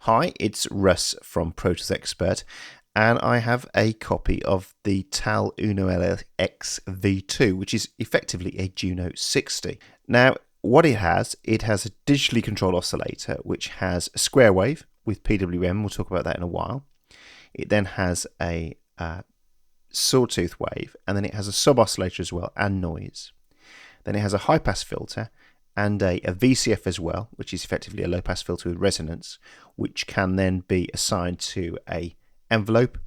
Hi, it's Russ from Pro Tools Expert, and I have a copy of the TAL Uno LX V2, which is effectively a Juno 60. Now, what it has a digitally controlled oscillator, which has a square wave with PWM. We'll talk about that in a while. It then has a sawtooth wave, and then it has a sub-oscillator as well, and noise. Then it has a high-pass filter, and a VCF as well, which is effectively a low-pass filter with resonance, which can then be assigned to a envelope,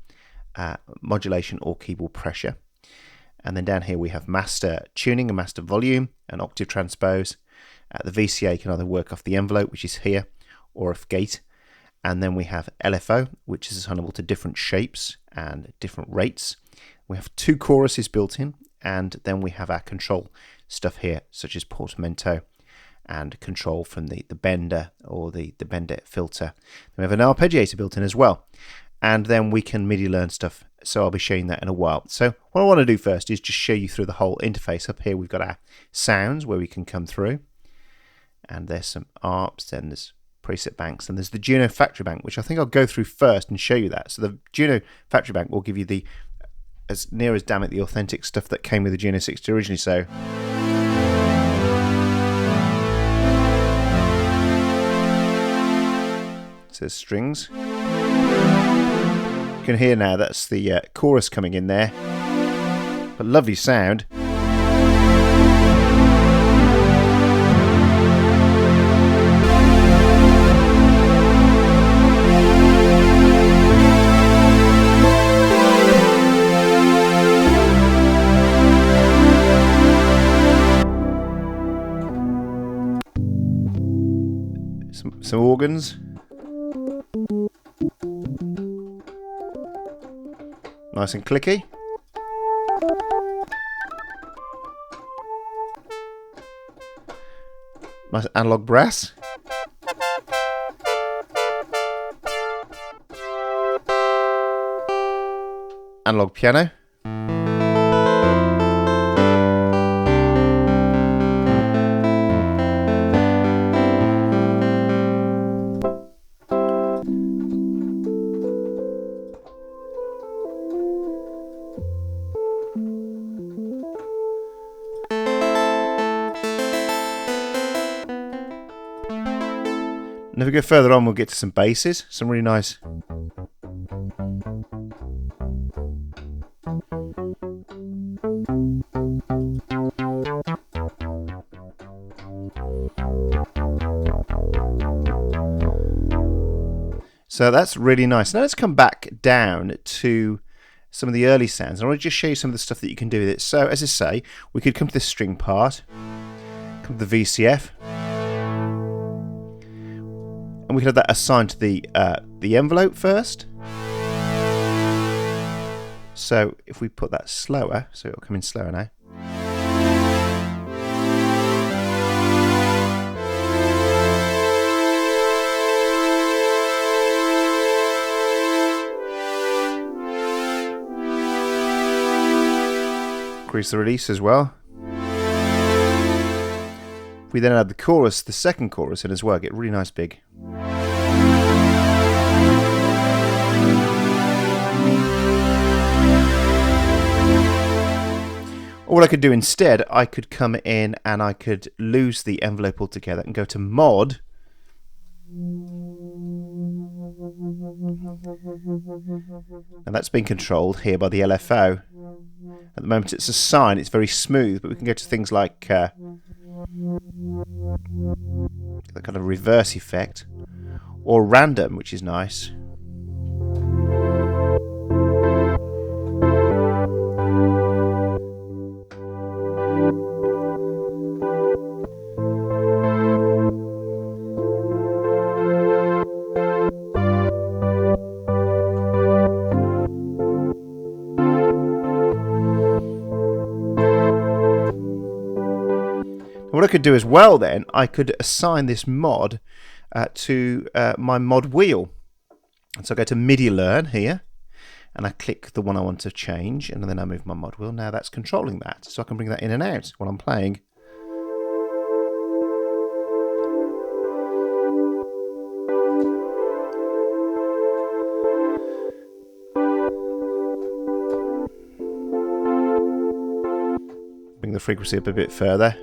modulation, or keyboard pressure. And then down here we have master tuning and master volume and octave transpose. The VCA can either work off the envelope, which is here, or off gate. And then we have LFO, which is assignable to different shapes and different rates. We have two choruses built in, and then we have our control stuff here, such as portamento and control from the bender or the bender filter. We have an arpeggiator built in as well, and then we can MIDI learn stuff, so I'll be showing that in a while. So what I want to do first is just show you through the whole interface. Up here we've got our sounds where we can come through, and there's some arps, then there's preset banks, and there's the Juno factory bank, which I think I'll go through first and show you that. So the Juno factory bank will give you the as near as damn it the authentic stuff that came with the Juno 60 originally. So there's strings. You can hear now that's the chorus coming in there. But lovely sound. Some organs. Nice and clicky. Nice analog brass. Analog piano. And if we go further on, we'll get to some basses, some really nice. So that's really nice. Now let's come back down to some of the early sounds. I want to just show you some of the stuff that you can do with it. So as I say, we could come to this string part, come to the VCF. And we could have that assigned to the envelope first. So if we put that slower, so it'll come in slower now. Increase the release as well. If we then add the chorus, the second chorus in as well, get really nice big. Or what I could do instead, I could come in and I could lose the envelope altogether and go to mod. And that's being controlled here by the LFO. At the moment it's a sine, it's very smooth, but we can go to things like the kind of reverse effect, or random, which is nice. What I could do as well then, I could assign this mod to my mod wheel. And so I go to MIDI learn here, and I click the one I want to change, and then I move my mod wheel. Now that's controlling that, so I can bring that in and out while I'm playing. Bring the frequency up a bit further.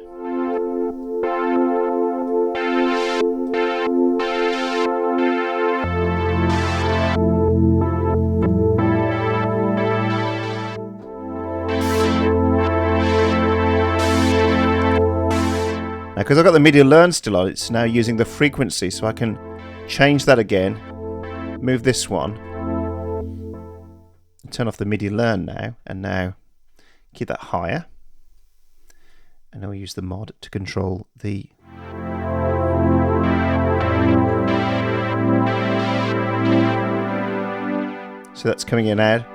Now, because I've got the MIDI learn still on, it's now using the frequency, so I can change that again, move this one, turn off the MIDI learn now, and now keep that higher. And now we use the mod to control the so that's coming in now.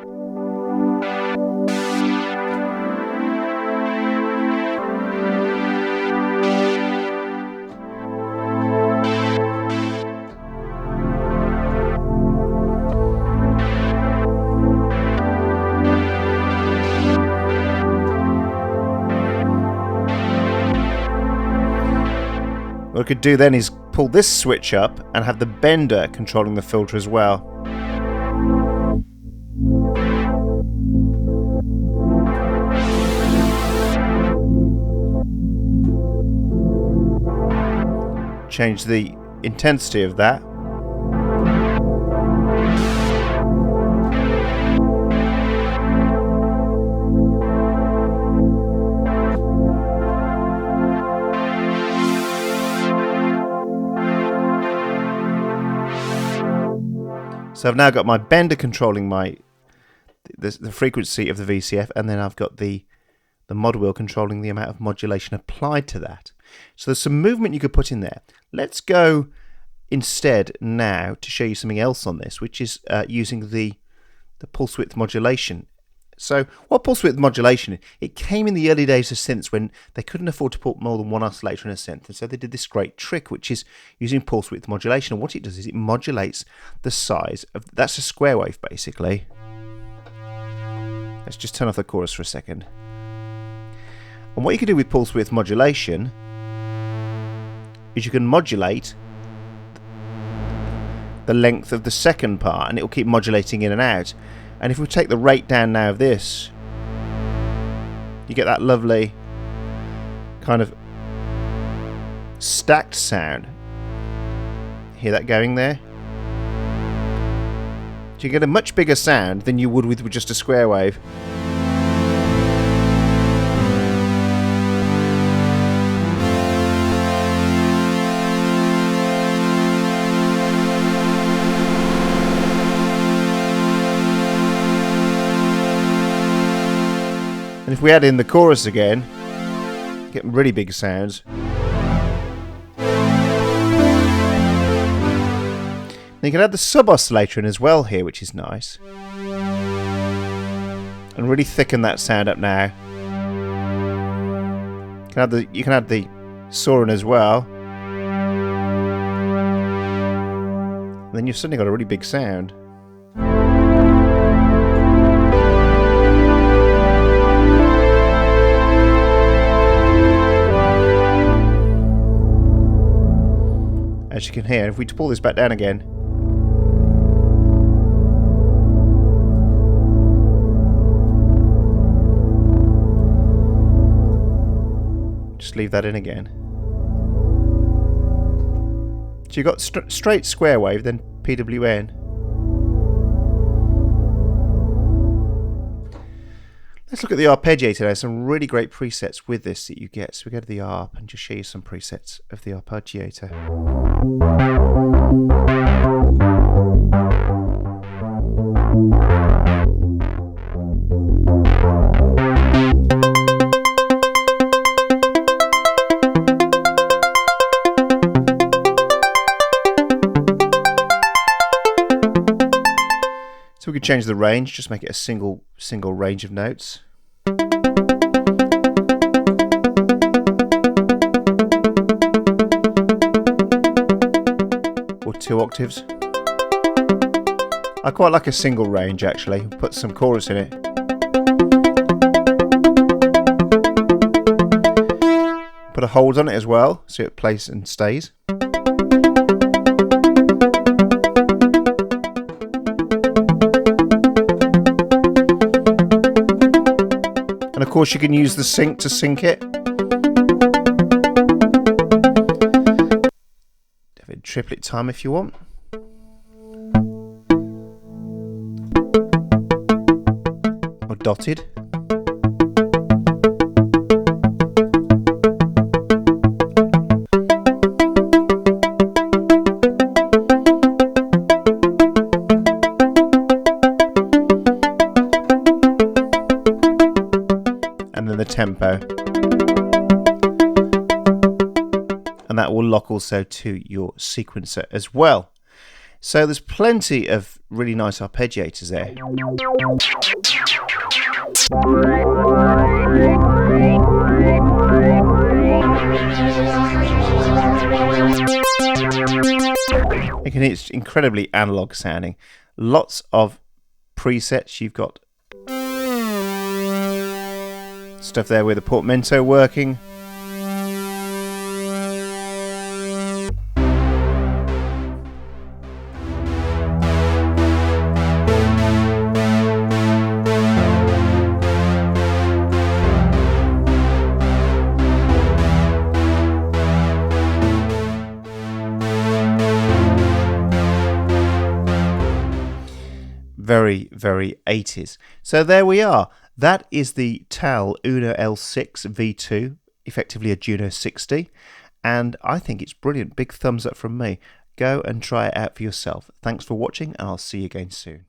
What I could do then is pull this switch up and have the bender controlling the filter as well. Change the intensity of that. So I've now got my bender controlling the frequency of the VCF, and then I've got the mod wheel controlling the amount of modulation applied to that. So there's some movement you could put in there. Let's go instead now to show you something else on this, which is using the pulse width modulation. So what pulse width modulation is, it came in the early days of synths when they couldn't afford to put more than one oscillator in a synth, and so they did this great trick, which is using pulse width modulation. And what it does is it modulates the size of, that's a square wave basically. Let's just turn off the chorus for a second. And what you can do with pulse width modulation is you can modulate the length of the second part, and it will keep modulating in and out. And if we take the rate down now of this, you get that lovely kind of stacked sound. Hear that going there? So you get a much bigger sound than you would with just a square wave. And if we add in the chorus again, get really big sounds. Then you can add the sub-oscillator in as well here, which is nice. And really thicken that sound up now. You can add the saw in as well. And then you've suddenly got a really big sound. As you can hear, if we pull this back down again, just leave that in again. So you've got straight square wave, then PWN. Let's look at the Arpeggiator. There's some really great presets with this that you get. So we go to the ARP and just show you some presets of the Arpeggiator. So we could change the range, just make it a single range of notes. Or 2 octaves. I quite like a single range actually, put some chorus in it. Put a hold on it as well, so it plays and stays. And of course, you can use the sync to sync it. Have it triplet time if you want. Or dotted. And then the tempo, and that will lock also to your sequencer as well. So there's plenty of really nice arpeggiators there. You can hear it's incredibly analog sounding. Lots of presets. You've got stuff there with the portamento working. Very, very 80s. So there we are. That is the TAL Uno L6 V2, effectively a Juno 60, and I think it's brilliant. Big thumbs up from me. Go and try it out for yourself. Thanks for watching, and I'll see you again soon.